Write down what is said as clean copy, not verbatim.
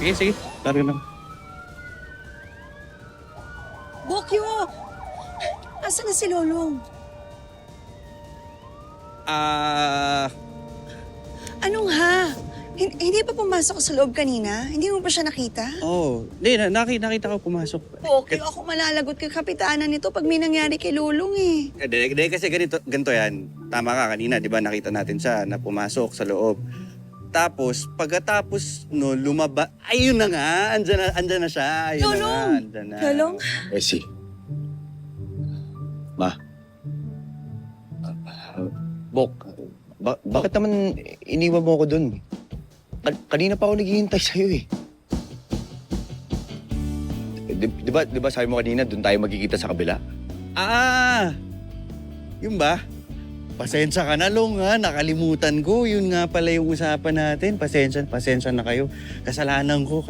Sige, sige. Laro lang. Bokyo! Asan na si Lolong? Anong ha? Hindi pa pumasok sa loob kanina? Hindi mo pa siya nakita? Hindi, nakita ko pumasok. Bokyo, ako malalagot kay kapitanan nito pag may nangyari kay Lolong eh. Hindi, kasi ganito yan. Tama ka kanina, di ba nakita natin siya na pumasok sa loob. Tapos, pagkatapos no, ayun na nga, andyan na siya. Ayun Lolong! na nga, andyan na. Lolong? Essie. Ma. Bok, bakit naman iniwan mo ako dun? Kanina pa ako naghihintay sa'yo eh. Di ba sabi mo kanina, dun tayo magkikita sa kabila? Yun ba? Pasensya ka na, Long, ha? Nakalimutan ko. Yun nga pala yung usapan natin. Pasensya na kayo. Kasalanan ko.